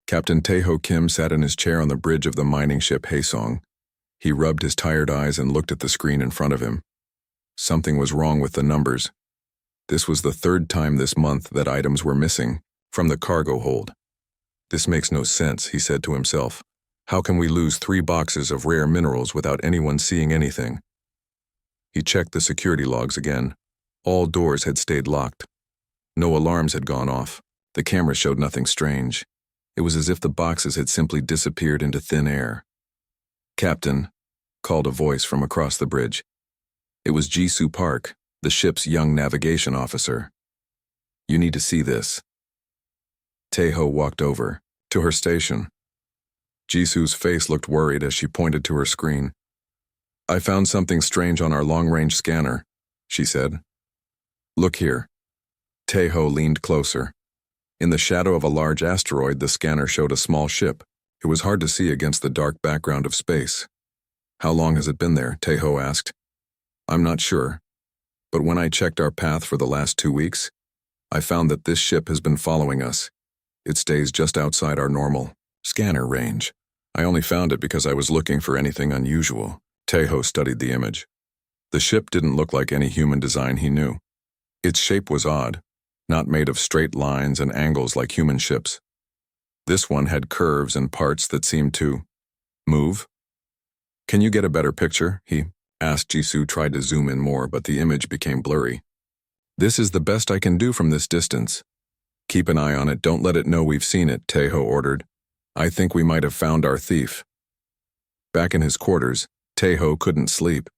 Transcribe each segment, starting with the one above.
Captain Taeho Kim sat in his chair on the bridge of the mining ship Haesong. He rubbed his tired eyes and looked at the screen in front of him. Something was wrong with the numbers. This was the third time this month that items were missing from the cargo hold. This makes no sense, he said to himself. How can we lose 3 boxes of rare minerals without anyone seeing anything? He checked the security logs again. All doors had stayed locked. No alarms had gone off. The camera showed nothing strange. It was as if the boxes had simply disappeared into thin air. "Captain," called a voice from across the bridge. It was Jisoo Park, the ship's young navigation officer. "You need to see this." Taeho walked over to her station. Jisoo's face looked worried as she pointed to her screen. "I found something strange on our long-range scanner," she said. "Look here." Taeho leaned closer. In the shadow of a large asteroid, the scanner showed a small ship. It was hard to see against the dark background of space. "How long has it been there?" Taeho asked. "I'm not sure, but when I checked our path for the last 2 weeks, I found that this ship has been following us. It stays just outside our normal scanner range. I only found it because I was looking for anything unusual." Taeho studied the image. The ship didn't look like any human design he knew. Its shape was odd, not made of straight lines and angles like human ships. This one had curves and parts that seemed to move. "Can you get a better picture?" he asked. Jisoo tried to zoom in more, but the image became blurry. "This is the best I can do from this distance." "Keep an eye on it, don't let it know we've seen it," Taeho ordered. "I think we might have found our thief." Back in his quarters, Taeho couldn't sleep.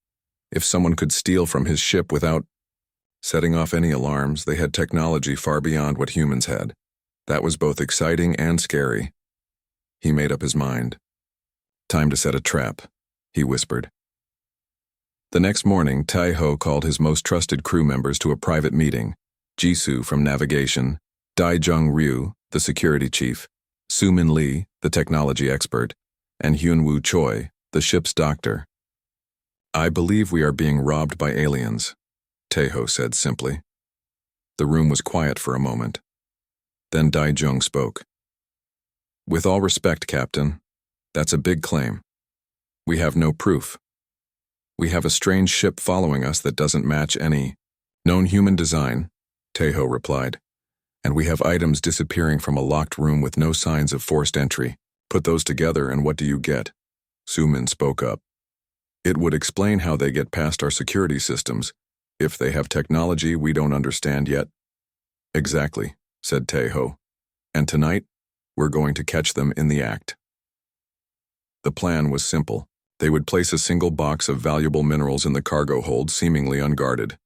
If someone could steal from his ship without setting off any alarms, they had technology far beyond what humans had. That was both exciting and scary. He made up his mind. "Time to set a trap," he whispered. The next morning, Taeho called his most trusted crew members to a private meeting. Jisoo from navigation, Dae-jung Ryu, the security chief, Soo-min Lee, the technology expert, and Hyun-woo Choi, the ship's doctor. "I believe we are being robbed by aliens," Taeho said simply. The room was quiet for a moment. Then Dae-jung spoke. "With all respect, Captain, that's a big claim. We have no proof. We have a strange ship following us that doesn't match any known human design," Taeho replied. "And we have items disappearing from a locked room with no signs of forced entry. Put those together and what do you get?" Soo-min spoke up. "It would explain how they get past our security systems, if they have technology we don't understand yet." "Exactly," said Taeho. "And tonight, we're going to catch them in the act." The plan was simple. They would place a single box of valuable minerals in the cargo hold, seemingly unguarded.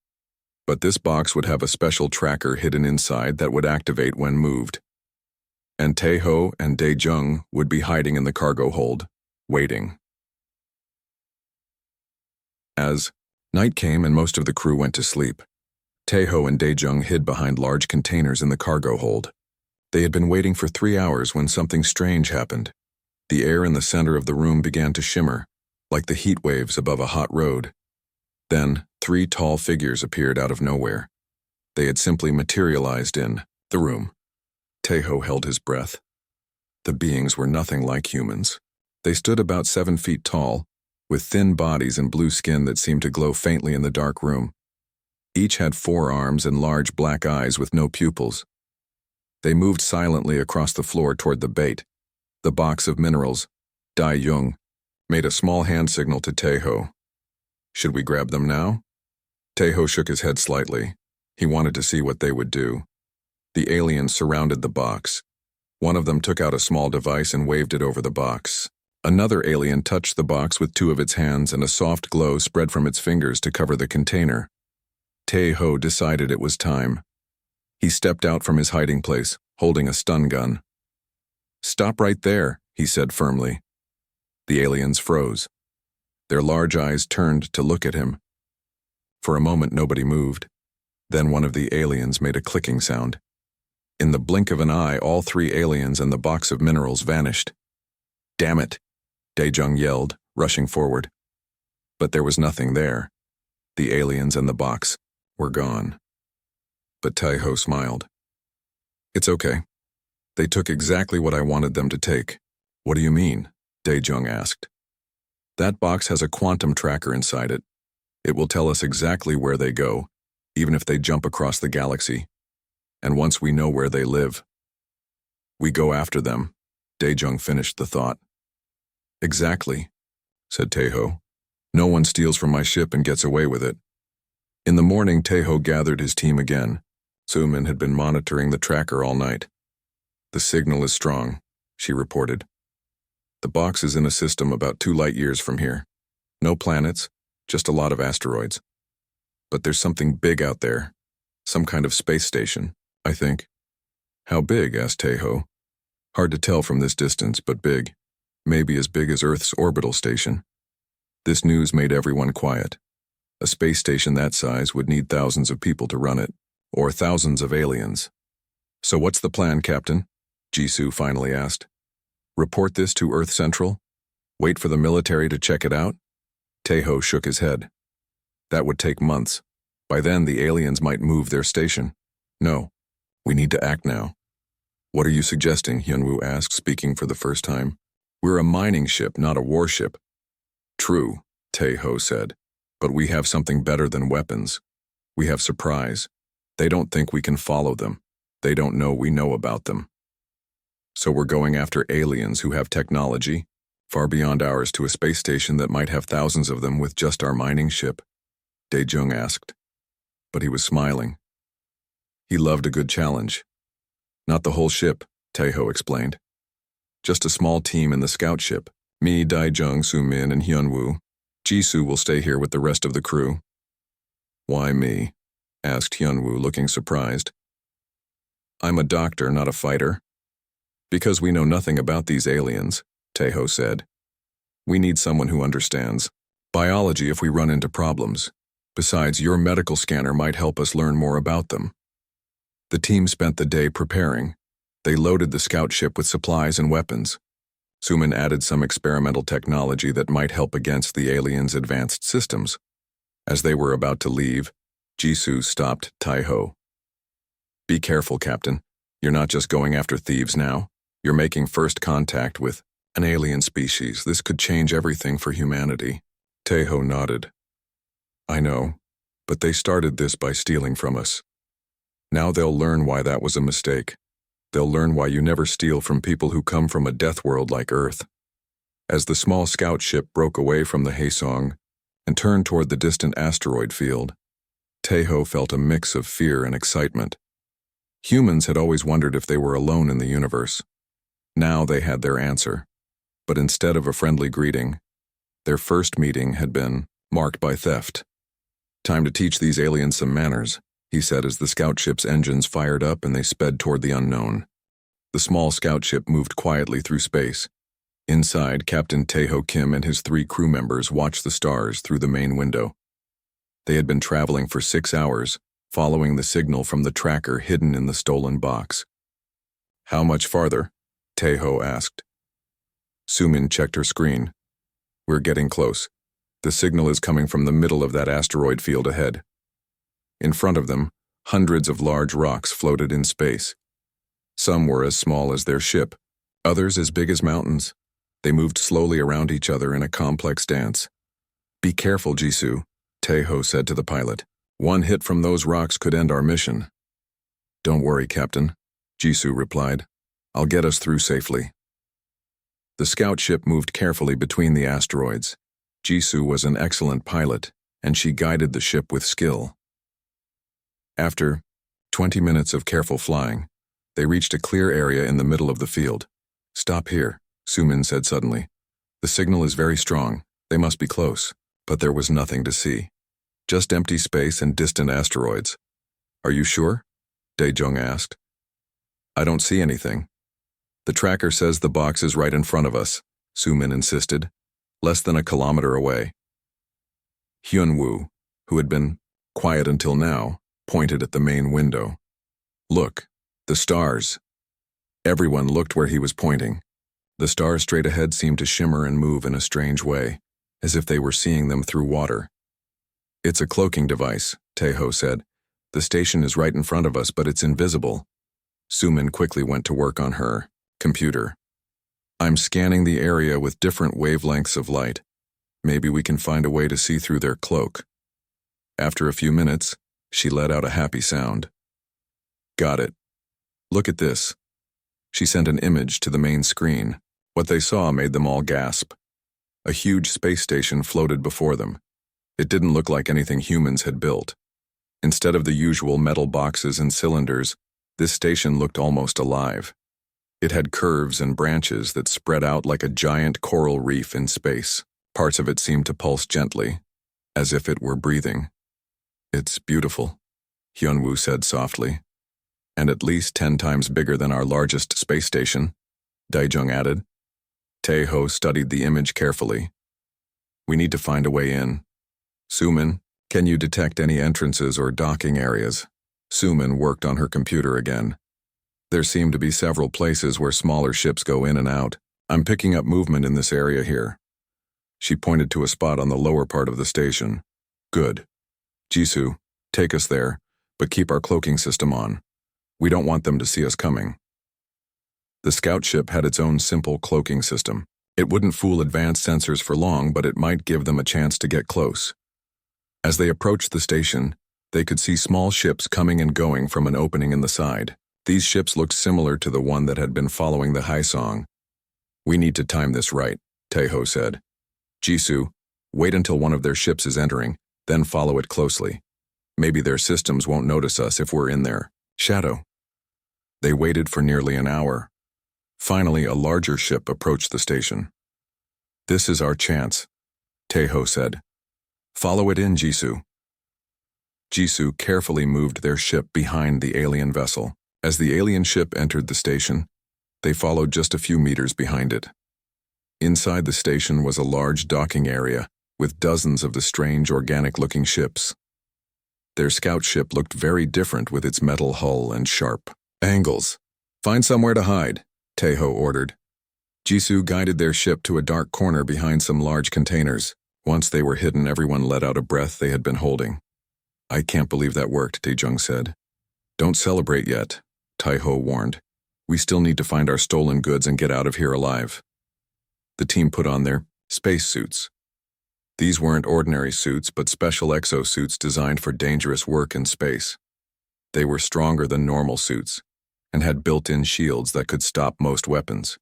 But this box would have a special tracker hidden inside that would activate when moved. And Taeho and Dae-jung would be hiding in the cargo hold, waiting. As night came and most of the crew went to sleep, Taeho and Dae-jung hid behind large containers in the cargo hold. They had been waiting for 3 hours when something strange happened. The air in the center of the room began to shimmer, like the heat waves above a hot road. Then, 3 tall figures appeared out of nowhere. They had simply materialized in the room. Taeho held his breath. The beings were nothing like humans. They stood about 7 feet tall, with thin bodies and blue skin that seemed to glow faintly in the dark room. Each had 4 arms and large black eyes with no pupils. They moved silently across the floor toward the bait. The box of minerals, Dae-jung, made a small hand signal to Taeho. "Should we grab them now?" Taeho shook his head slightly. He wanted to see what they would do. The aliens surrounded the box. One of them took out a small device and waved it over the box. Another alien touched the box with 2 of its hands and a soft glow spread from its fingers to cover the container. Taeho decided it was time. He stepped out from his hiding place, holding a stun gun. "Stop right there," he said firmly. The aliens froze. Their large eyes turned to look at him. For a moment nobody moved. Then one of the aliens made a clicking sound. In the blink of an eye, all 3 aliens and the box of minerals vanished. "Damn it!" Dae-jung yelled, rushing forward. But there was nothing there. The aliens and the box were gone. But Taeho smiled. "It's okay. They took exactly what I wanted them to take. What do you mean? Dae-jung asked. That box has a quantum tracker inside it. It will tell us exactly where they go, even if they jump across the galaxy. And once we know where they live, we go after them. Dae-jung finished the thought. Exactly, said Taeho. No one steals from my ship and gets away with it. In the morning, Taeho gathered his team again. Sumin had been monitoring the tracker all night. The signal is strong, she reported. The box is in a system about 2 light-years from here. No planets, just a lot of asteroids. But there's something big out there. Some kind of space station, I think. How big? Asked Taeho. Hard to tell from this distance, but big. Maybe as big as Earth's orbital station. This news made everyone quiet. A space station that size would need thousands of people to run it, or thousands of aliens. So what's the plan, Captain? Jisoo finally asked. Report this to Earth Central? Wait for the military to check it out? Taeho shook his head. That would take months. By then, the aliens might move their station. No, we need to act now. What are you suggesting? Hyunwoo asked, speaking for the first time. We're a mining ship, not a warship. True, Taeho said, but we have something better than weapons. We have surprise. They don't think we can follow them. They don't know we know about them. So we're going after aliens who have technology, far beyond ours, to a space station that might have thousands of them with just our mining ship? Dae-jung asked. But he was smiling. He loved a good challenge. Not the whole ship, Taeho explained. Just a small team in the scout ship. Me, Dae-jung, Sumin, and Hyunwoo. Jisoo will stay here with the rest of the crew. Why me? Asked Hyunwoo, looking surprised. I'm a doctor, not a fighter. Because we know nothing about these aliens, Taeho said. We need someone who understands biology if we run into problems. Besides, your medical scanner might help us learn more about them. The team spent the day preparing. They loaded the scout ship with supplies and weapons. Sumin added some experimental technology that might help against the aliens' advanced systems. As they were about to leave, Jisoo stopped Taeho. Be careful, Captain. You're not just going after thieves now. You're making first contact with an alien species. This could change everything for humanity. Taeho nodded. I know, but they started this by stealing from us. Now they'll learn why that was a mistake. They'll learn why you never steal from people who come from a death world like Earth. As the small scout ship broke away from the Haesong and turned toward the distant asteroid field, Taeho felt a mix of fear and excitement. Humans had always wondered if they were alone in the universe. Now they had their answer. But instead of a friendly greeting, their first meeting had been marked by theft. Time to teach these aliens some manners, he said as the scout ship's engines fired up and they sped toward the unknown. The small scout ship moved quietly through space. Inside, Captain Taeho Kim and his 3 crew members watched the stars through the main window. They had been traveling for 6 hours, following the signal from the tracker hidden in the stolen box. How much farther? Taeho asked. Sumin checked her screen. We're getting close. The signal is coming from the middle of that asteroid field ahead. In front of them, hundreds of large rocks floated in space. Some were as small as their ship, others as big as mountains. They moved slowly around each other in a complex dance. Be careful, Jisoo, Taeho said to the pilot. One hit from those rocks could end our mission. Don't worry, Captain, Jisoo replied. I'll get us through safely. The scout ship moved carefully between the asteroids. Jisoo was an excellent pilot, and she guided the ship with skill. After 20 minutes of careful flying, they reached a clear area in the middle of the field. Stop here, Sumin said suddenly. The signal is very strong. They must be close. But there was nothing to see. Just empty space and distant asteroids. Are you sure? Dae-jung asked. I don't see anything. The tracker says the box is right in front of us, Sumin insisted, less than a kilometer away. Hyunwoo, who had been quiet until now, pointed at the main window. Look, the stars. Everyone looked where he was pointing. The stars straight ahead seemed to shimmer and move in a strange way, as if they were seeing them through water. It's a cloaking device, Taeho said. The station is right in front of us, but it's invisible. Sumin quickly went to work on her computer. I'm scanning the area with different wavelengths of light. Maybe we can find a way to see through their cloak. After a few minutes, she let out a happy sound. Got it. Look at this. She sent an image to the main screen. What they saw made them all gasp. A huge space station floated before them. It didn't look like anything humans had built. Instead of the usual metal boxes and cylinders, this station looked almost alive. It had curves and branches that spread out like a giant coral reef in space. Parts of it seemed to pulse gently, as if it were breathing. It's beautiful, Hyunwoo said softly. And at least 10 times bigger than our largest space station, Daejung added. Taeho studied the image carefully. We need to find a way in. Sumin, can you detect any entrances or docking areas? Sumin worked on her computer again. There seem to be several places where smaller ships go in and out. I'm picking up movement in this area here. She pointed to a spot on the lower part of the station. Good. Jisoo, take us there, but keep our cloaking system on. We don't want them to see us coming. The scout ship had its own simple cloaking system. It wouldn't fool advanced sensors for long, but it might give them a chance to get close. As they approached the station, they could see small ships coming and going from an opening in the side. These ships looked similar to the one that had been following the Haesong. We need to time this right, Taeho said. Jisoo, wait until one of their ships is entering, then follow it closely. Maybe their systems won't notice us if we're in there. Shadow. They waited for nearly an hour. Finally, a larger ship approached the station. This is our chance, Taeho said. Follow it in, Jisoo. Jisoo carefully moved their ship behind the alien vessel. As the alien ship entered the station, they followed just a few meters behind it. Inside the station was a large docking area with dozens of the strange organic-looking ships. Their scout ship looked very different with its metal hull and sharp angles. Find somewhere to hide, Taeho ordered. Jisoo guided their ship to a dark corner behind some large containers. Once they were hidden, everyone let out a breath they had been holding. I can't believe that worked, Daejung said. Don't celebrate yet, Taeho warned. We still need to find our stolen goods and get out of here alive. The team put on their spacesuits. These weren't ordinary suits, but special exosuits designed for dangerous work in space. They were stronger than normal suits and had built-in shields that could stop most weapons.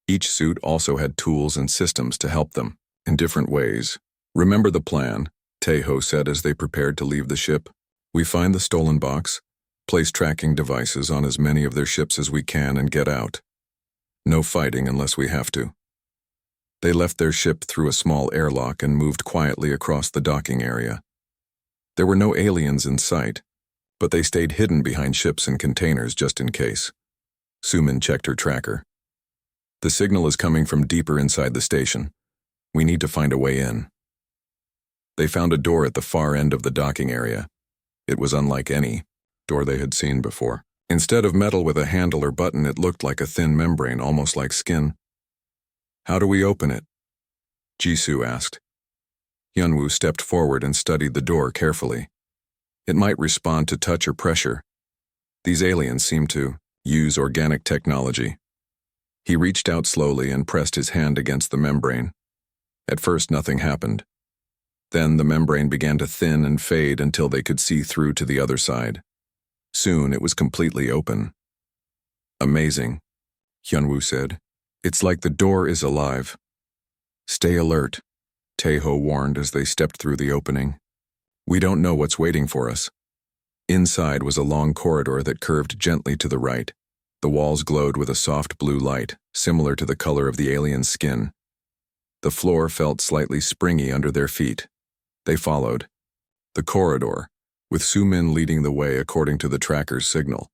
Each suit also had tools and systems to help them in different ways. Remember the plan, Taeho said as they prepared to leave the ship. We find the stolen box, place tracking devices on as many of their ships as we can, and get out. No fighting unless we have to. They left their ship through a small airlock and moved quietly across the docking area. There were no aliens in sight, but they stayed hidden behind ships and containers just in case. Sumin checked her tracker. The signal is coming from deeper inside the station. We need to find a way in. They found a door at the far end of the docking area. It was unlike any door they had seen before. Instead of metal with a handle or button, it looked like a thin membrane, almost like skin. How do we open it? Jisoo asked. Hyunwoo stepped forward and studied the door carefully. It might respond to touch or pressure. These aliens seemed to use organic technology. He reached out slowly and pressed his hand against the membrane. At first, nothing happened. Then the membrane began to thin and fade until they could see through to the other side. Soon it was completely open. Amazing, Hyunwoo said. It's like the door is alive. Stay alert, Taeho warned as they stepped through the opening. We don't know what's waiting for us. Inside was a long corridor that curved gently to the right. The walls glowed with a soft blue light, similar to the color of the alien's skin. The floor felt slightly springy under their feet. They followed the corridor, with Sumin leading the way according to the tracker's signal.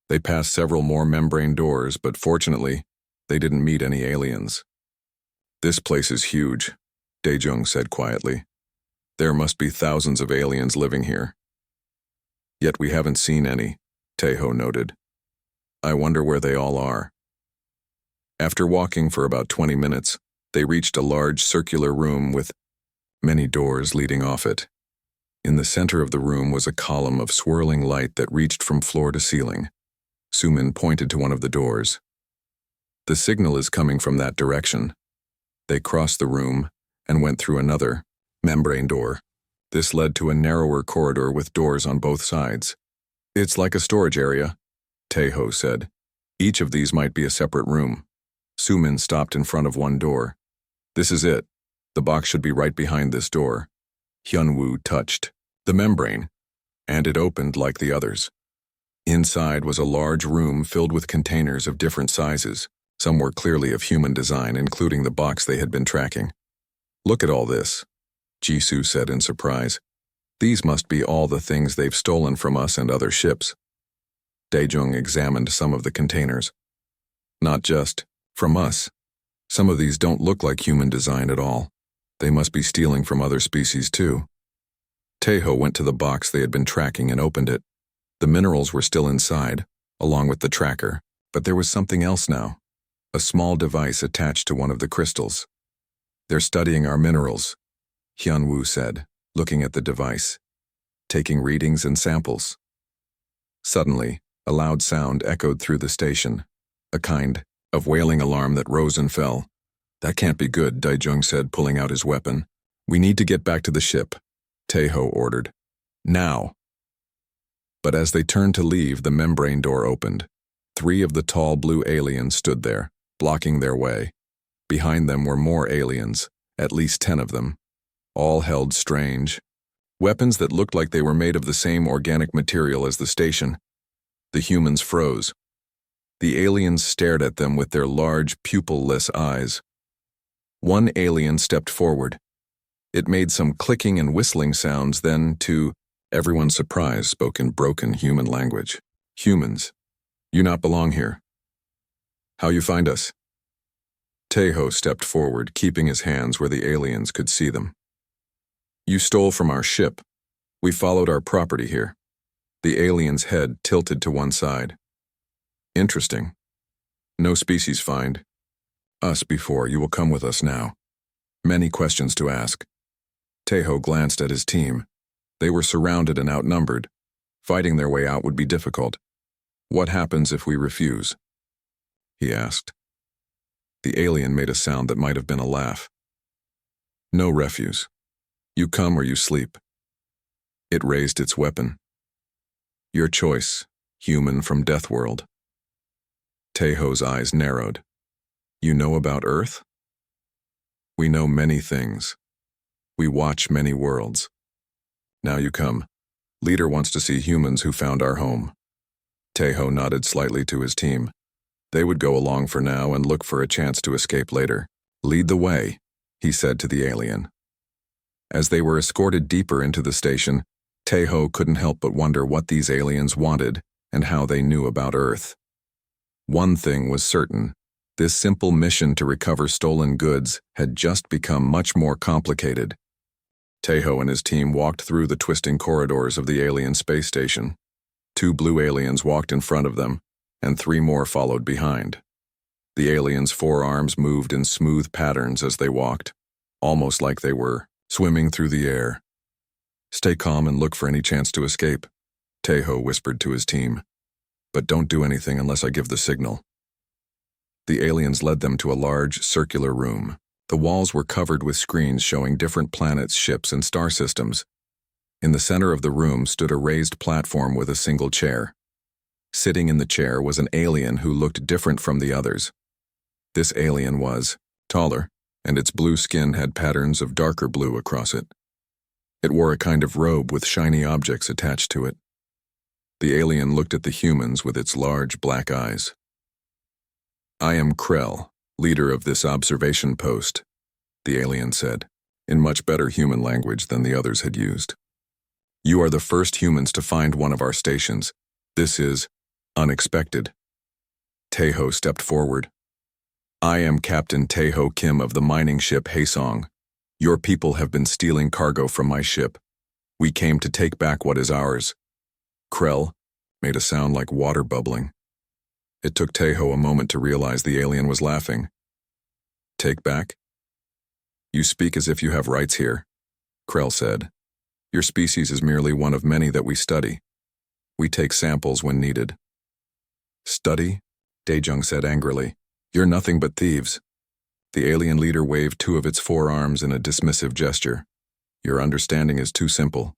They passed several more membrane doors, but fortunately, they didn't meet any aliens. This place is huge, Daejung said quietly. There must be thousands of aliens living here. Yet we haven't seen any, Taeho noted. I wonder where they all are. After walking for about 20 minutes, they reached a large circular room with many doors leading off it. In the center of the room was a column of swirling light that reached from floor to ceiling. Sumin pointed to one of the doors. The signal is coming from that direction. They crossed the room and went through another membrane door. This led to a narrower corridor with doors on both sides. It's like a storage area, Taeho said. Each of these might be a separate room. Sumin stopped in front of one door. This is it. The box should be right behind this door. Hyunwoo touched the membrane, and it opened like the others. Inside was a large room filled with containers of different sizes. Some were clearly of human design, including the box they had been tracking. Look at all this, Jisoo said in surprise. These must be all the things they've stolen from us and other ships. Daejung examined some of the containers. Not just from us. Some of these don't look like human design at all. They must be stealing from other species too. Taeho went to the box they had been tracking and opened it. The minerals were still inside, along with the tracker, but there was something else now. A small device attached to one of the crystals. They're studying our minerals, Hyunwoo said, looking at the device, taking readings and samples. Suddenly, a loud sound echoed through the station, a kind of wailing alarm that rose and fell. That can't be good, Daejung said, pulling out his weapon. We need to get back to the ship, Taeho ordered. Now. But as they turned to leave, the membrane door opened. 3 of the tall blue aliens stood there, blocking their way. Behind them were more aliens, at least 10 of them. All held strange weapons that looked like they were made of the same organic material as the station. The humans froze. The aliens stared at them with their large, pupil-less eyes. One alien stepped forward. It made some clicking and whistling sounds, then, to everyone's surprise, spoke in broken human language. Humans, you not belong here. How you find us? Taeho stepped forward, keeping his hands where the aliens could see them. You stole from our ship. We followed our property here. The alien's head tilted to one side. Interesting. No species find. Us before, you will come with us now. Many questions to ask. Taeho glanced at his team. They were surrounded and outnumbered. Fighting their way out would be difficult. What happens if we refuse? He asked. The alien made a sound that might have been a laugh. No refuse. You come or you sleep. It raised its weapon. Your choice, human from Deathworld. Taeho's eyes narrowed. You know about Earth? We know many things. We watch many worlds. Now you come. Leader wants to see humans who found our home. Taeho nodded slightly to his team. They would go along for now and look for a chance to escape later. Lead the way, he said to the alien. As they were escorted deeper into the station, Taeho couldn't help but wonder what these aliens wanted and how they knew about Earth. One thing was certain. This simple mission to recover stolen goods had just become much more complicated. Taeho and his team walked through the twisting corridors of the alien space station. 2 blue aliens walked in front of them, and 3 more followed behind. The aliens' forearms moved in smooth patterns as they walked, almost like they were swimming through the air. Stay calm and look for any chance to escape, Taeho whispered to his team. But don't do anything unless I give the signal. The aliens led them to a large, circular room. The walls were covered with screens showing different planets, ships, and star systems. In the center of the room stood a raised platform with a single chair. Sitting in the chair was an alien who looked different from the others. This alien was taller, and its blue skin had patterns of darker blue across it. It wore a kind of robe with shiny objects attached to it. The alien looked at the humans with its large black eyes. I am Krell, leader of this observation post, the alien said, in much better human language than the others had used. You are the first humans to find one of our stations. This is unexpected. Taeho stepped forward. I am Captain Taeho Kim of the mining ship Haesong. Your people have been stealing cargo from my ship. We came to take back what is ours. Krell made a sound like water bubbling. It took Taeho a moment to realize the alien was laughing. Take back? You speak as if you have rights here, Krell said. Your species is merely one of many that we study. We take samples when needed. Study? Daejung said angrily. You're nothing but thieves. The alien leader waved two of its forearms in a dismissive gesture. Your understanding is too simple.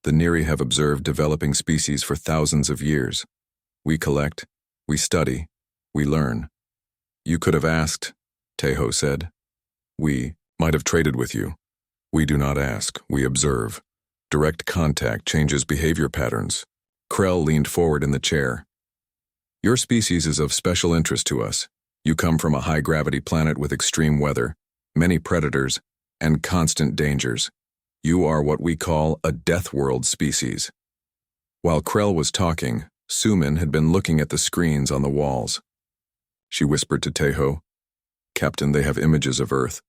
The Neri have observed developing species for thousands of years. We collect, we study, we learn. You could have asked, Taeho said. We might have traded with you. We do not ask, we observe. Direct contact changes behavior patterns. Krell leaned forward in the chair. Your species is of special interest to us. You come from a high-gravity planet with extreme weather, many predators, and constant dangers. You are what we call a Deathworld species. While Krell was talking, Sumin had been looking at the screens on the walls. She whispered to Taeho, Captain, they have images of Earth.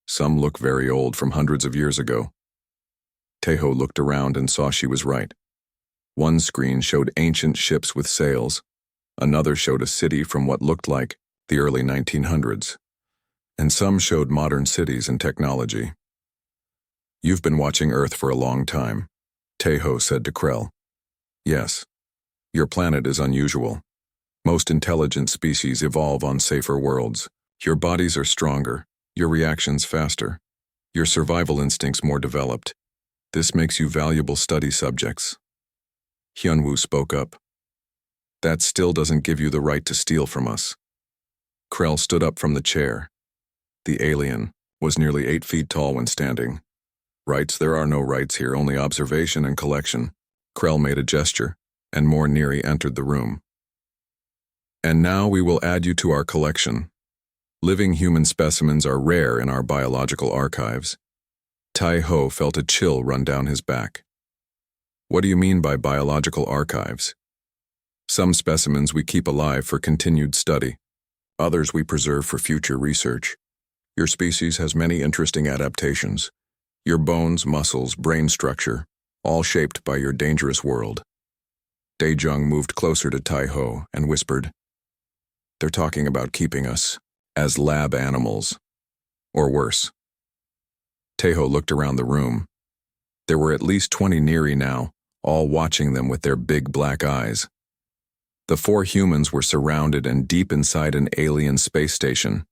Some look very old, from hundreds of years ago. Taeho looked around and saw she was right. One screen showed ancient ships with sails. Another showed a city from what looked like the early 1900s. And some showed modern cities and technology. You've been watching Earth for a long time, Taeho said to Krell. Yes. Your planet is unusual. Most intelligent species evolve on safer worlds. Your bodies are stronger, your reactions faster, your survival instincts more developed. This makes you valuable study subjects. Hyunwoo spoke up. That still doesn't give you the right to steal from us. Krell stood up from the chair. The alien was nearly 8 feet tall when standing. Rights? There are no rights here, only observation and collection. Krell made a gesture, and more Neri entered the room. And now we will add you to our collection. Living human specimens are rare in our biological archives. Taeho felt a chill run down his back. What do you mean by biological archives? Some specimens we keep alive for continued study. Others we preserve for future research. Your species has many interesting adaptations. Your bones, muscles, brain structure, all shaped by your dangerous world. Daejung moved closer to Taeho and whispered, They're talking about keeping us as lab animals, or worse. Taeho looked around the room. There were at least 20 Neri now, all watching them with their big black eyes. The 4 humans were surrounded and deep inside an alien space station.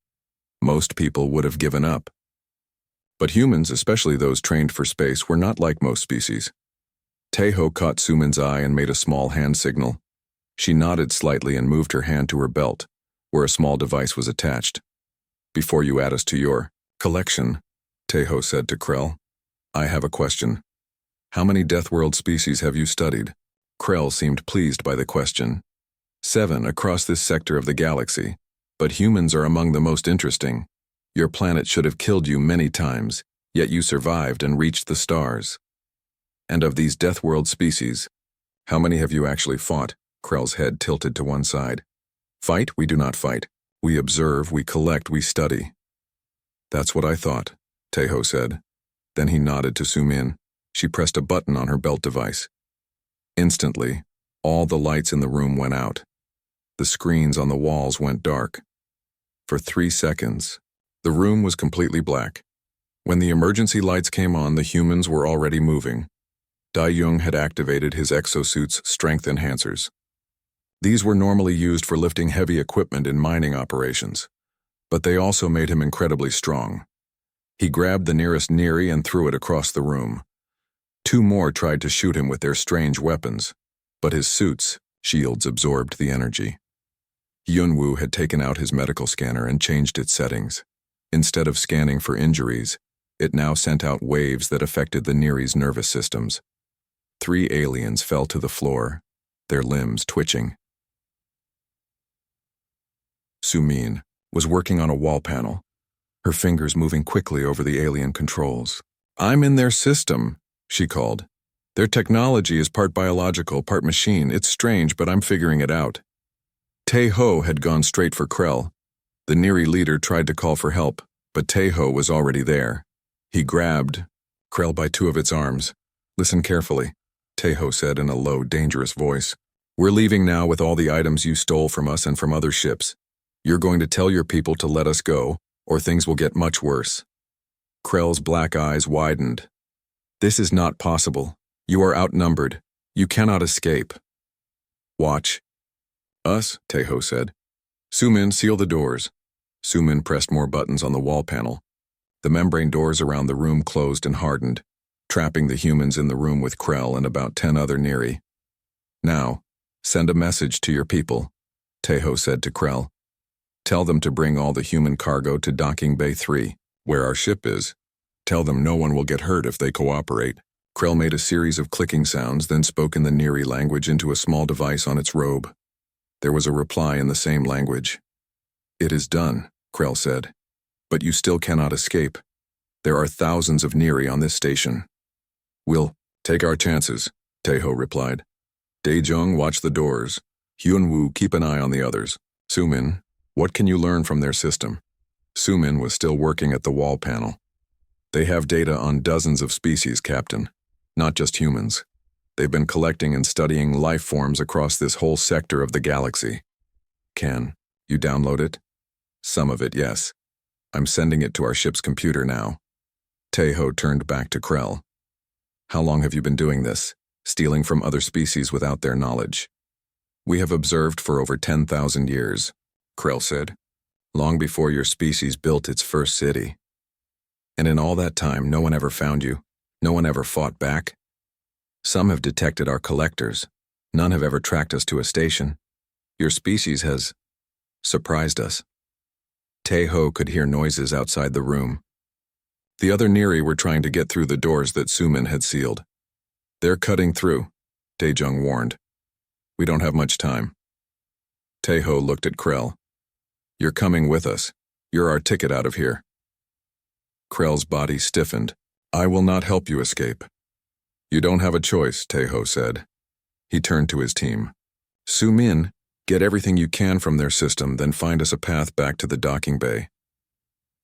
Most people would have given up. But humans, especially those trained for space, were not like most species. Taeho caught Sumin's eye and made a small hand signal. She nodded slightly and moved her hand to her belt, where a small device was attached. Before you add us to your collection, Taeho said to Krell, I have a question. How many Deathworld species have you studied? Krell seemed pleased by the question. 7 across this sector of the galaxy, but humans are among the most interesting. Your planet should have killed you many times, yet you survived and reached the stars. And of these Deathworld species, how many have you actually fought? Krell's head tilted to one side. Fight? We do not fight. We observe, we collect, we study. That's what I thought, Taeho said. Then he nodded to Sumin. She pressed a button on her belt device. Instantly, all the lights in the room went out. The screens on the walls went dark. For 3 seconds, the room was completely black. When the emergency lights came on, the humans were already moving. Daejung had activated his exosuit's strength enhancers. These were normally used for lifting heavy equipment in mining operations, but they also made him incredibly strong. He grabbed the nearest Neri and threw it across the room. 2 more tried to shoot him with their strange weapons, but his suit's shields absorbed the energy. Hyunwoo had taken out his medical scanner and changed its settings. Instead of scanning for injuries, it now sent out waves that affected the Neri's nervous systems. 3 aliens fell to the floor, their limbs twitching. Sumin was working on a wall panel, her fingers moving quickly over the alien controls. I'm in their system, she called. Their technology is part biological, part machine. It's strange, but I'm figuring it out. Taeho had gone straight for Krell. The Neri leader tried to call for help, but Taeho was already there. He grabbed Krell by 2 of its arms. Listen carefully, Taeho said in a low, dangerous voice. We're leaving now with all the items you stole from us and from other ships. You're going to tell your people to let us go, or things will get much worse. Krell's black eyes widened. This is not possible. You are outnumbered. You cannot escape. Watch. Us, Taeho said. Sumin, seal the doors. Sumin pressed more buttons on the wall panel. The membrane doors around the room closed and hardened, trapping the humans in the room with Krell and about 10 other Neri. Now, send a message to your people, Taeho said to Krell. Tell them to bring all the human cargo to Docking Bay 3, where our ship is. Tell them no one will get hurt if they cooperate. Krell made a series of clicking sounds, then spoke in the Neri language into a small device on its robe. There was a reply in the same language. It is done, Krell said. But you still cannot escape. There are thousands of Neri on this station. We'll take our chances, Taeho replied. Daejung, watch the doors. Hyunwoo, keep an eye on the others. Sumin, what can you learn from their system? Sumin was still working at the wall panel. They have data on dozens of species, Captain. Not just humans. They've been collecting and studying life forms across this whole sector of the galaxy. Can you download it? Some of it, yes. I'm sending it to our ship's computer now. Taeho turned back to Krell. How long have you been doing this, stealing from other species without their knowledge? We have observed for over 10,000 years, Krell said, long before your species built its first city. And in all that time, no one ever found you. No one ever fought back. Some have detected our collectors. None have ever tracked us to a station. Your species has surprised us. Taeho could hear noises outside the room. The other Neri were trying to get through the doors that Sumin had sealed. They're cutting through, Daejung warned. We don't have much time. Taeho looked at Krell. You're coming with us. You're our ticket out of here. Krell's body stiffened. I will not help you escape. You don't have a choice, Taeho said. He turned to his team. Sumin, get everything you can from their system, then find us a path back to the docking bay.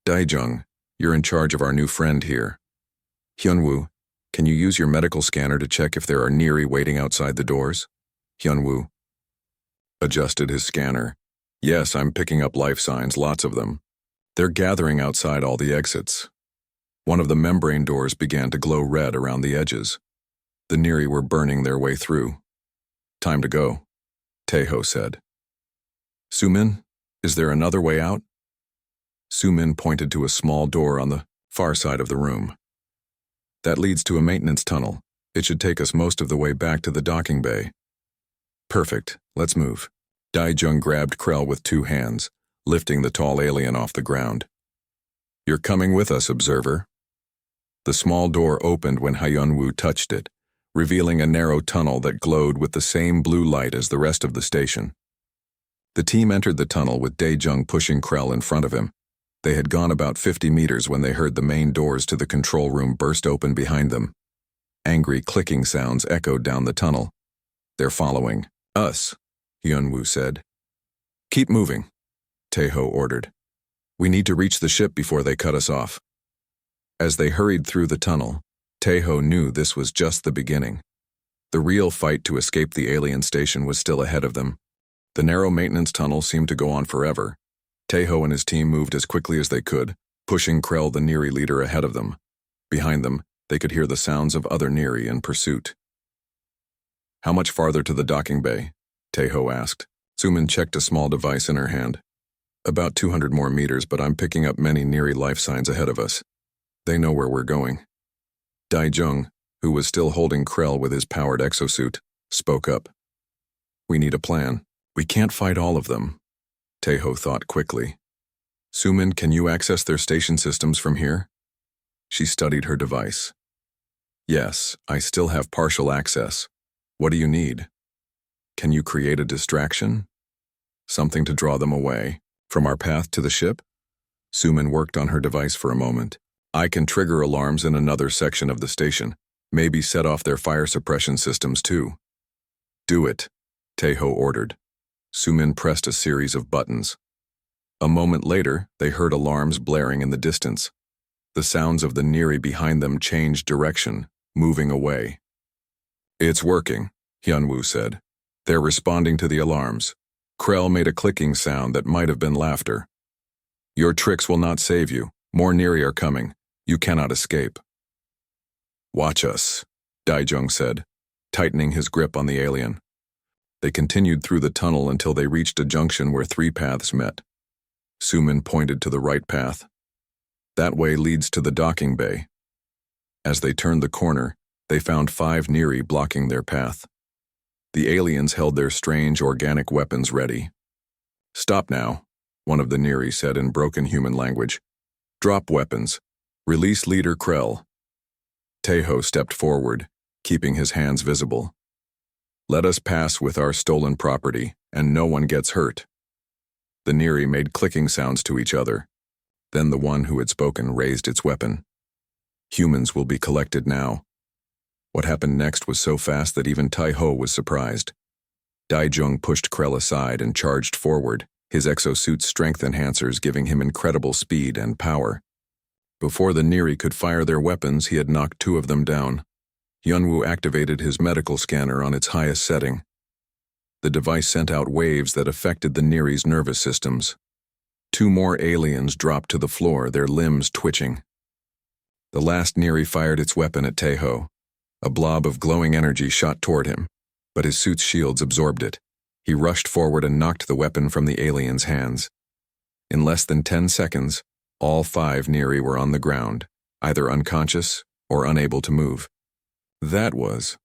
Daejung, you're in charge of our new friend here. Hyunwoo, can you use your medical scanner to check if there are Neri waiting outside the doors? Hyunwoo adjusted his scanner. Yes, I'm picking up life signs, lots of them. They're gathering outside all the exits. One of the membrane doors began to glow red around the edges. The Neri were burning their way through. Time to go, Taeho said. Sumin, is there another way out? Sumin pointed to a small door on the far side of the room. That leads to a maintenance tunnel. It should take us most of the way back to the docking bay. Perfect, let's move. Daejung grabbed Krell with 2 hands, lifting the tall alien off the ground. You're coming with us, observer. The small door opened when Hyunwoo touched it, revealing a narrow tunnel that glowed with the same blue light as the rest of the station. The team entered the tunnel with Daejung pushing Krell in front of him. They had gone about 50 meters when they heard the main doors to the control room burst open behind them. Angry clicking sounds echoed down the tunnel. They're following us, Hyunwoo said. Keep moving, Taeho ordered. We need to reach the ship before they cut us off. As they hurried through the tunnel, Taeho knew this was just the beginning. The real fight to escape the alien station was still ahead of them. The narrow maintenance tunnel seemed to go on forever. Taeho and his team moved as quickly as they could, pushing Krell, the Neri leader, ahead of them. Behind them, they could hear the sounds of other Neri in pursuit. How much farther to the docking bay? Taeho asked. Sumin checked a small device in her hand. About 200 more meters, but I'm picking up many Neri life signs ahead of us. They know where we're going. Daejung, who was still holding Krell with his powered exosuit, spoke up. We need a plan. We can't fight all of them. Taeho thought quickly. Sumin, can you access their station systems from here? She studied her device. Yes, I still have partial access. What do you need? Can you create a distraction? Something to draw them away from our path to the ship? Sumin worked on her device for a moment. I can trigger alarms in another section of the station, maybe set off their fire suppression systems too. Do it, Taeho ordered. Sumin pressed a series of buttons. A moment later, they heard alarms blaring in the distance. The sounds of the Neri behind them changed direction, moving away. It's working, Hyunwoo said. They're responding to the alarms. Krell made a clicking sound that might have been laughter. Your tricks will not save you. More Neri are coming. You cannot escape. Watch us, Daejung said, tightening his grip on the alien. They continued through the tunnel until they reached a junction where three paths met. Sumin pointed to the right path. That way leads to the docking bay. As they turned the corner, they found 5 Neri blocking their path. The aliens held their strange organic weapons ready. "Stop now," one of the Neri said in broken human language. "Drop weapons. Release Leader Krell." Teho stepped forward, keeping his hands visible. "Let us pass with our stolen property, and no one gets hurt." The Neri made clicking sounds to each other. Then the one who had spoken raised its weapon. "Humans will be collected now." What happened next was so fast that even Tai-Ho was surprised. Daijung pushed Krell aside and charged forward, his exosuit's strength enhancers giving him incredible speed and power. Before the Neri could fire their weapons, he had knocked 2 of them down. Hyunwoo activated his medical scanner on its highest setting. The device sent out waves that affected the Neri's nervous systems. 2 more aliens dropped to the floor, their limbs twitching. The last Neri fired its weapon at Teho. A blob of glowing energy shot toward him, but his suit's shields absorbed it. He rushed forward and knocked the weapon from the alien's hands. In less than 10 seconds, all 5 Neri were on the ground, either unconscious or unable to move. "That was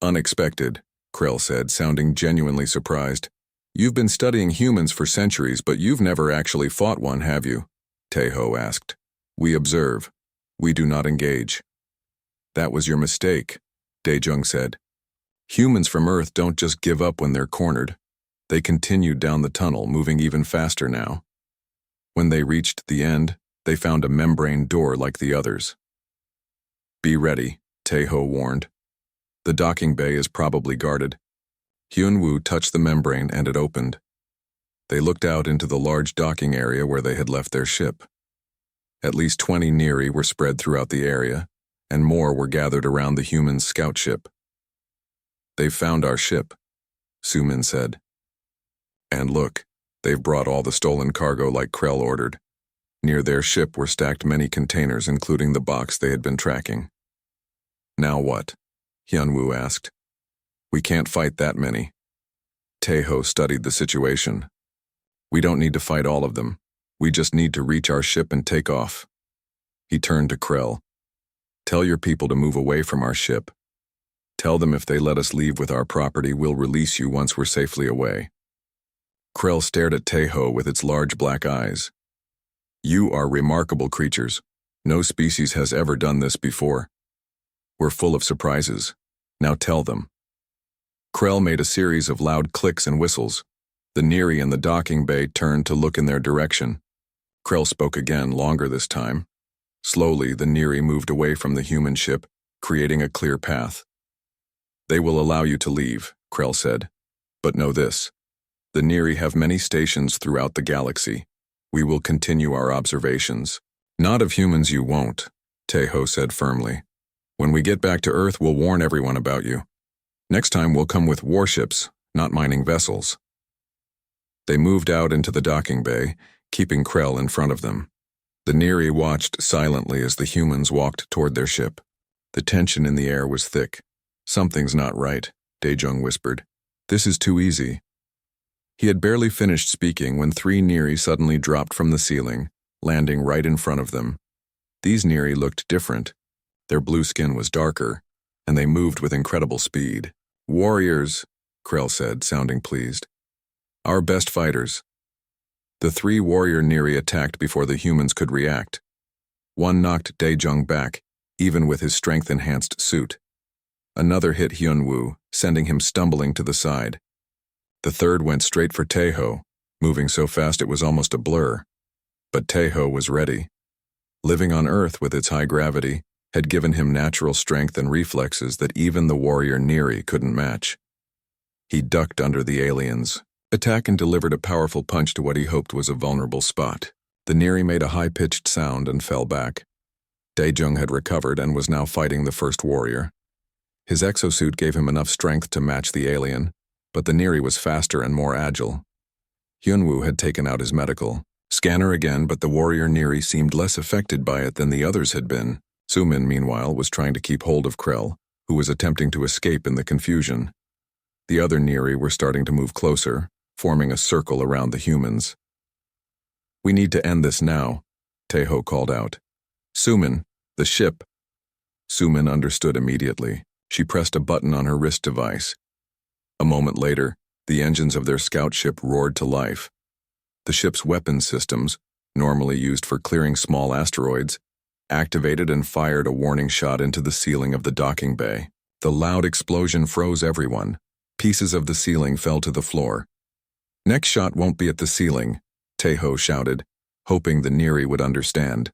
unexpected," Krell said, sounding genuinely surprised. "You've been studying humans for centuries, but you've never actually fought one, have you?" Teho asked. "We observe. We do not engage." "That was your mistake," Daejung said. "Humans from Earth don't just give up when they're cornered. They continued down the tunnel, moving even faster now. When they reached the end, they found a membrane door like the others." "Be ready," Teho warned. "The docking bay is probably guarded." Hyunwoo touched the membrane and it opened. They looked out into the large docking area where they had left their ship. At least 20 Neri were spread throughout the area, and more were gathered around the human scout ship. "They've found our ship," Sumin said. "And look, they've brought all the stolen cargo like Krell ordered." Near their ship were stacked many containers, including the box they had been tracking. "Now what?" Hyunwoo asked. "We can't fight that many." Teho studied the situation. "We don't need to fight all of them. We just need to reach our ship and take off." He turned to Krell. "Tell your people to move away from our ship. Tell them if they let us leave with our property, we'll release you once we're safely away." Krell stared at Teho with its large black eyes. "You are remarkable creatures. No species has ever done this before. We're full of surprises. Now tell them." Krell made a series of loud clicks and whistles. The Neri in the docking bay turned to look in their direction. Krell spoke again, longer this time. Slowly, the Neri moved away from the human ship, creating a clear path. "They will allow you to leave," Krell said. "But know this. The Neri have many stations throughout the galaxy. We will continue our observations." "Not of humans you won't," Teho said firmly. "When we get back to Earth, we'll warn everyone about you. Next time we'll come with warships, not mining vessels." They moved out into the docking bay, keeping Krell in front of them. The Neri watched silently as the humans walked toward their ship. The tension in the air was thick. "Something's not right," Daejung whispered. "This is too easy." He had barely finished speaking when 3 Neri suddenly dropped from the ceiling, landing right in front of them. These Neri looked different. Their blue skin was darker, and they moved with incredible speed. "Warriors," Krell said, sounding pleased. "Our best fighters." The 3 warrior Neri attacked before the humans could react. One knocked Daejung back, even with his strength-enhanced suit. Another hit Hyunwoo, sending him stumbling to the side. The third went straight for Teho, moving so fast it was almost a blur. But Teho was ready. Living on Earth with its high gravity had given him natural strength and reflexes that even the warrior Neri couldn't match. He ducked under the aliens' attack and delivered a powerful punch to what he hoped was a vulnerable spot. The Neri made a high-pitched sound and fell back. Daejung had recovered and was now fighting the first warrior. His exosuit gave him enough strength to match the alien, but the Neri was faster and more agile. Hyunwoo had taken out his medical scanner again, but the warrior Neri seemed less affected by it than the others had been. Sumin, meanwhile, was trying to keep hold of Krell, who was attempting to escape in the confusion. The other Neri were starting to move closer, forming a circle around the humans. "We need to end this now," Teho called out. "Sumin, the ship." Sumin understood immediately. She pressed a button on her wrist device. A moment later, the engines of their scout ship roared to life. The ship's weapons systems, normally used for clearing small asteroids, activated and fired a warning shot into the ceiling of the docking bay. The loud explosion froze everyone. Pieces of the ceiling fell to the floor. "Next shot won't be at the ceiling," Teho shouted, hoping the Neri would understand.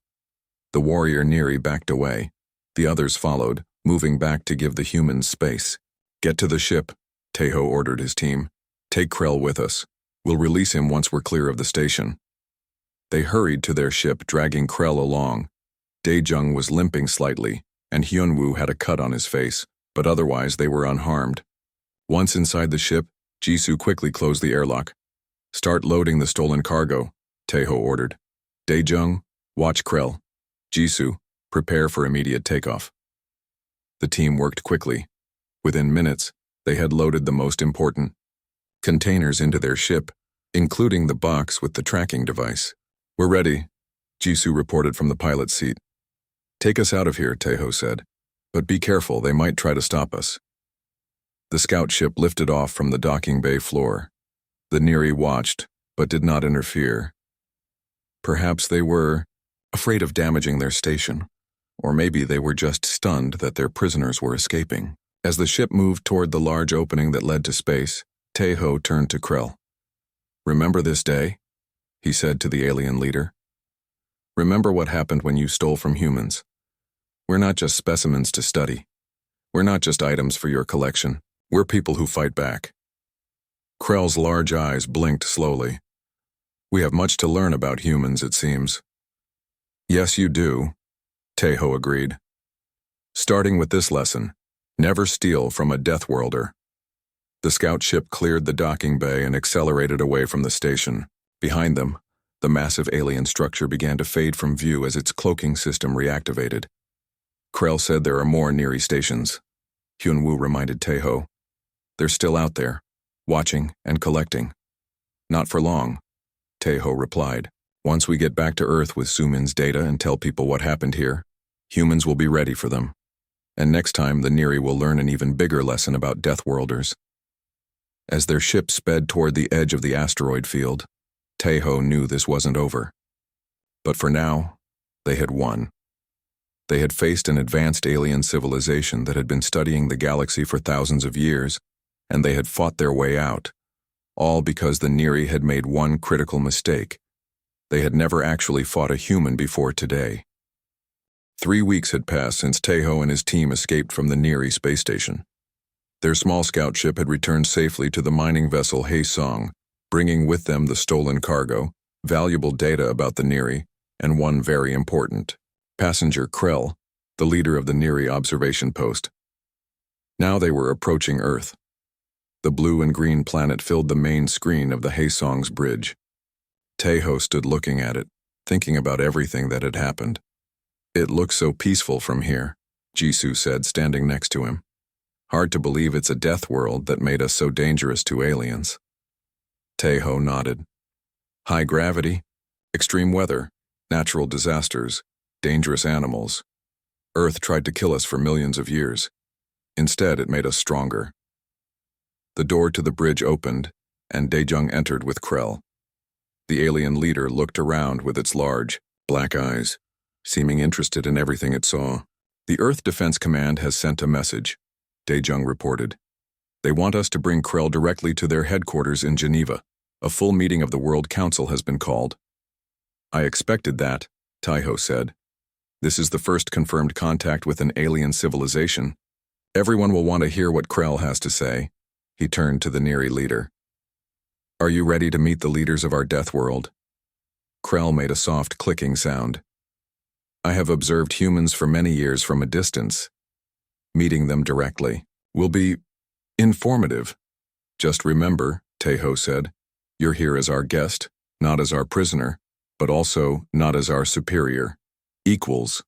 The warrior Neri backed away. The others followed, moving back to give the humans space. "Get to the ship," Teho ordered his team. "Take Krell with us. We'll release him once we're clear of the station." They hurried to their ship, dragging Krell along. Daejung was limping slightly, and Hyunwoo had a cut on his face, but otherwise they were unharmed. Once inside the ship, Jisoo quickly closed the airlock. "Start loading the stolen cargo," Teho ordered. "Daejung, watch Krell. Jisoo, prepare for immediate takeoff." The team worked quickly. Within minutes, they had loaded the most important containers into their ship, including the box with the tracking device. "We're ready," Jisoo reported from the pilot's seat. "Take us out of here," Teho said. "But be careful, they might try to stop us." The scout ship lifted off from the docking bay floor. The Neri watched, but did not interfere. Perhaps they were afraid of damaging their station, or maybe they were just stunned that their prisoners were escaping. As the ship moved toward the large opening that led to space, Teho turned to Krell. "Remember this day?" he said to the alien leader. "Remember what happened when you stole from humans. We're not just specimens to study. We're not just items for your collection. We're people who fight back." Krell's large eyes blinked slowly. "We have much to learn about humans, it seems." "Yes, you do," Teho agreed. "Starting with this lesson, never steal from a Deathworlder." The scout ship cleared the docking bay and accelerated away from the station. Behind them, the massive alien structure began to fade from view as its cloaking system reactivated. Krell said there are more Neri stations. Hyunwoo reminded Teho. "They're still out there, watching and collecting." "Not for long," Teho replied. "Once we get back to Earth with Sumin's data and tell people what happened here, humans will be ready for them. And next time the Neri will learn an even bigger lesson about Deathworlders." As their ship sped toward the edge of the asteroid field, Teho knew this wasn't over. But for now, they had won. They had faced an advanced alien civilization that had been studying the galaxy for thousands of years, and they had fought their way out, all because the Neri had made one critical mistake. They had never actually fought a human before today. 3 weeks had passed since Teho and his team escaped from the Neri space station. Their small scout ship had returned safely to the mining vessel Haesong, bringing with them the stolen cargo, valuable data about the Neri, and one very important passenger, Krell, the leader of the Neri observation post. Now they were approaching Earth. The blue and green planet filled the main screen of the Haesong's bridge. Teho stood looking at it, thinking about everything that had happened. "It looks so peaceful from here," Jisoo said, standing next to him. "Hard to believe it's a death world that made us so dangerous to aliens." Teho nodded. "High gravity, extreme weather, natural disasters, dangerous animals. Earth tried to kill us for millions of years. Instead, it made us stronger." The door to the bridge opened, and Daejung entered with Krell. The alien leader looked around with its large, black eyes, seeming interested in everything it saw. "The Earth Defense Command has sent a message," Daejung reported. "They want us to bring Krell directly to their headquarters in Geneva. A full meeting of the World Council has been called." "I expected that," Teho said. "This is the first confirmed contact with an alien civilization. Everyone will want to hear what Krell has to say." He turned to the Neri leader. "Are you ready to meet the leaders of our death world?" Krell made a soft clicking sound. "I have observed humans for many years from a distance. Meeting them directly will be informative. Just remember," Teho said, "you're here as our guest, not as our prisoner, but also not as our superior. Equals."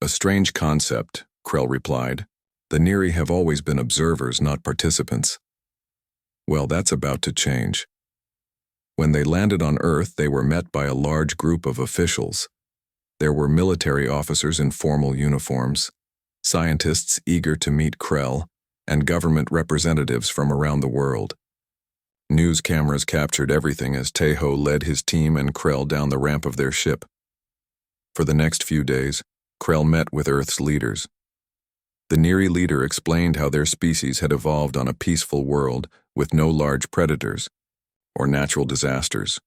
"A strange concept," Krell replied. "The Neri have always been observers, not participants." Well, that's about to change. When they landed on Earth, they were met by a large group of officials. There were military officers in formal uniforms, scientists eager to meet Krell, and government representatives from around the world. News cameras captured everything as Taeho led his team and Krell down the ramp of their ship. For the next few days, Krell met with Earth's leaders. The Neri leader explained how their species had evolved on a peaceful world with no large predators or natural disasters.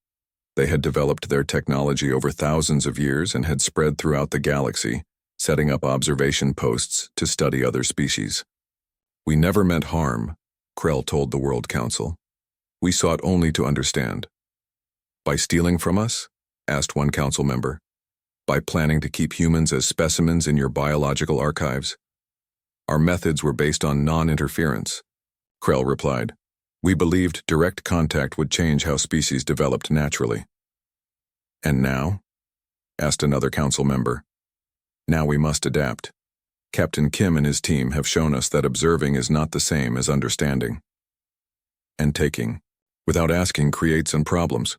They had developed their technology over thousands of years and had spread throughout the galaxy, setting up observation posts to study other species. We never meant harm, Krell told the World Council. We sought only to understand. By stealing from us? Asked one council member. By planning to keep humans as specimens in your biological archives? Our methods were based on non-interference, Krell replied. We believed direct contact would change how species developed naturally. And now? Asked another council member. Now we must adapt. Captain Kim and his team have shown us that observing is not the same as understanding. And taking, without asking, creates some problems.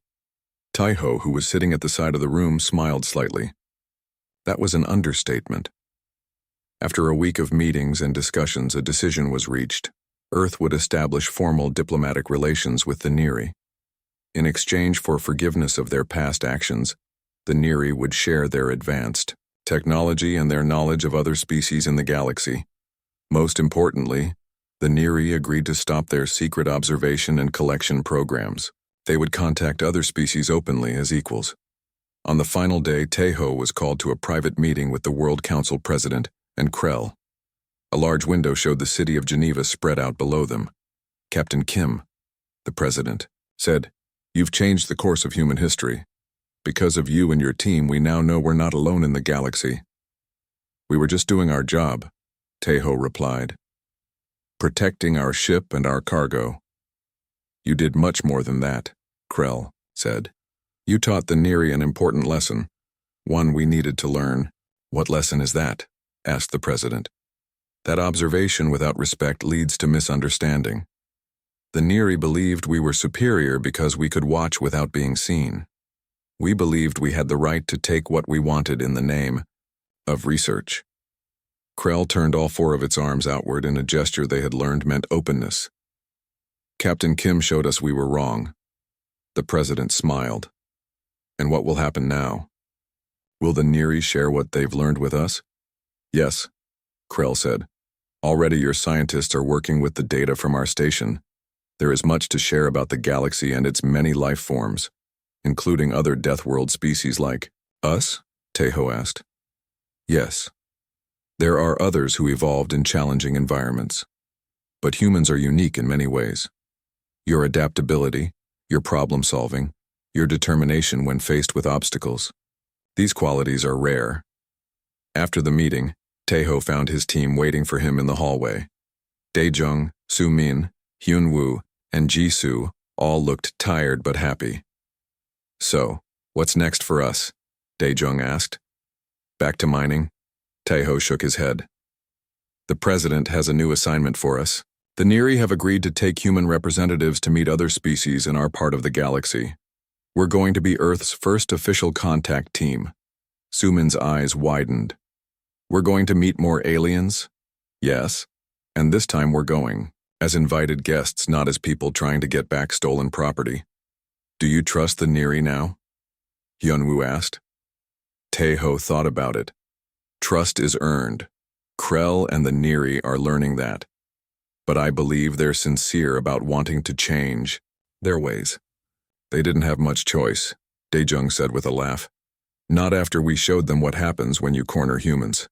Taeho, who was sitting at the side of the room, smiled slightly. That was an understatement. After a week of meetings and discussions, a decision was reached. Earth would establish formal diplomatic relations with the Neri. In exchange for forgiveness of their past actions, the Neri would share their advanced technology and their knowledge of other species in the galaxy. Most importantly, the Neri agreed to stop their secret observation and collection programs. They would contact other species openly as equals. On the final day, Taeho was called to a private meeting with the World Council President and Krell. A large window showed the city of Geneva spread out below them. Captain Kim, the president, said, "You've changed the course of human history. Because of you and your team, we now know we're not alone in the galaxy." "We were just doing our job," Taeho replied. "Protecting our ship and our cargo." "You did much more than that," Krell said. "You taught the Neri an important lesson, one we needed to learn." "What lesson is that?" asked the president. "That observation without respect leads to misunderstanding. The Neri believed we were superior because we could watch without being seen. We believed we had the right to take what we wanted in the name of research." Krell turned all four of its arms outward in a gesture they had learned meant openness. "Captain Kim showed us we were wrong." The president smiled. "And what will happen now? Will the Neri share what they've learned with us?" "Yes," Krell said. "Already your scientists are working with the data from our station. There is much to share about the galaxy and its many life forms, including other Deathworld species like us?" Taeho asked. "Yes. There are others who evolved in challenging environments. But humans are unique in many ways. Your adaptability, your problem-solving, your determination when faced with obstacles. These qualities are rare." After the meeting, Taeho found his team waiting for him in the hallway. Daejung, Soo-min, Hyun-woo, and Ji-soo all looked tired but happy. "So, what's next for us?" Daejung asked. "Back to mining?" Taeho shook his head. "The president has a new assignment for us. The Neri have agreed to take human representatives to meet other species in our part of the galaxy. We're going to be Earth's first official contact team." Soo-min's eyes widened. "We're going to meet more aliens?" "Yes. And this time we're going as invited guests, not as people trying to get back stolen property." "Do you trust the Neri now?" Hyun-woo asked. Taeho thought about it. Trust is earned. Krell and the Neri are learning that. But I believe they're sincere about wanting to change their ways. "They didn't have much choice," Daejung said with a laugh. "Not after we showed them what happens when you corner humans."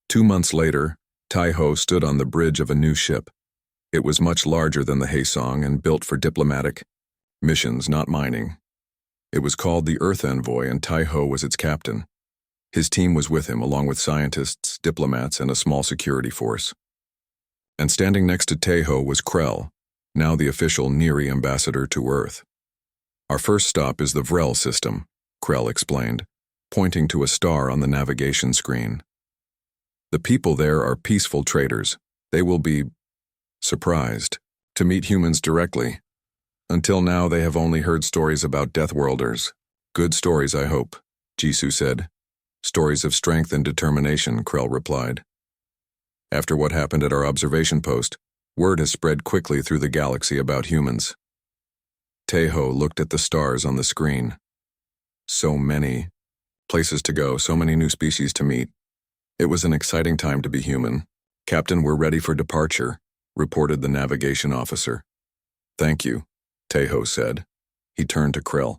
2 months later, Taeho stood on the bridge of a new ship. It was much larger than the Haesong and built for diplomatic missions, not mining. It was called the Earth Envoy, and Taeho was its captain. His team was with him, along with scientists, diplomats, and a small security force. And standing next to Taeho was Krell, now the official Neri ambassador to Earth. "Our first stop is the Vrel system," Krell explained, pointing to a star on the navigation screen. "The people there are peaceful traders. They will be surprised." to meet humans directly. Until now, they have only heard stories about Deathworlders. Good stories, I hope, Jisoo said. Stories of strength and determination, Krell replied. After what happened at our observation post, word has spread quickly through the galaxy about humans. Taeho looked at the stars on the screen. So many places to go, so many new species to meet. It was an exciting time to be human. Captain, we're ready for departure, reported the navigation officer. Thank you, Taeho said. He turned to Krill.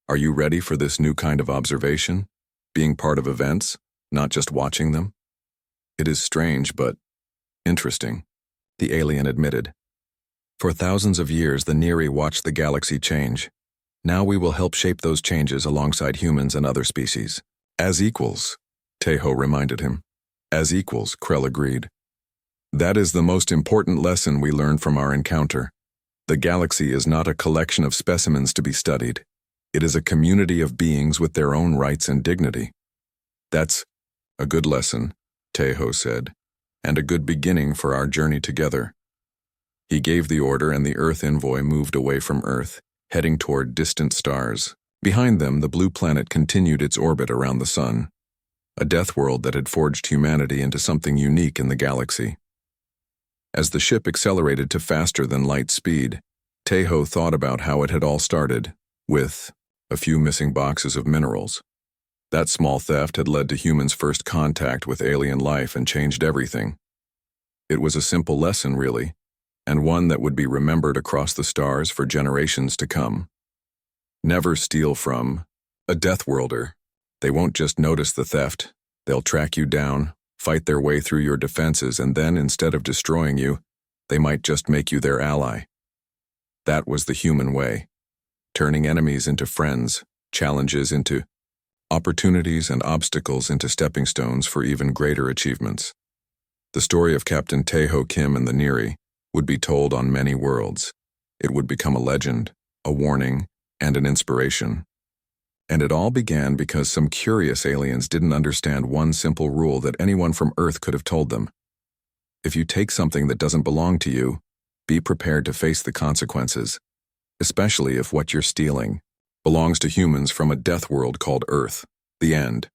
Are you ready for this new kind of observation? Being part of events, not just watching them? It is strange, but interesting, the alien admitted. For thousands of years, the Neri watched the galaxy change. Now we will help shape those changes alongside humans and other species. As equals, Taeho reminded him. As equals, Krell agreed. That is the most important lesson we learned from our encounter. The galaxy is not a collection of specimens to be studied. It is a community of beings with their own rights and dignity. That's a good lesson, Taeho said, and a good beginning for our journey together. He gave the order and the Earth envoy moved away from Earth, heading toward distant stars. Behind them, the blue planet continued its orbit around the sun, a death world that had forged humanity into something unique in the galaxy. As the ship accelerated to faster-than-light speed, Taeho thought about how it had all started, with a few missing boxes of minerals. That small theft had led to humans' first contact with alien life and changed everything. It was a simple lesson, really, and one that would be remembered across the stars for generations to come. Never steal from a Deathworlder. They won't just notice the theft. They'll track you down, fight their way through your defenses, and then, instead of destroying you, they might just make you their ally. That was the human way, turning enemies into friends, challenges into opportunities, and obstacles into stepping stones for even greater achievements. The story of Captain Taeho Kim and the Neri would be told on many worlds. It would become a legend, a warning, and an inspiration. And it all began because some curious aliens didn't understand one simple rule that anyone from Earth could have told them. If you take something that doesn't belong to you, be prepared to face the consequences, especially if what you're stealing belongs to humans from a death world called Earth. The end.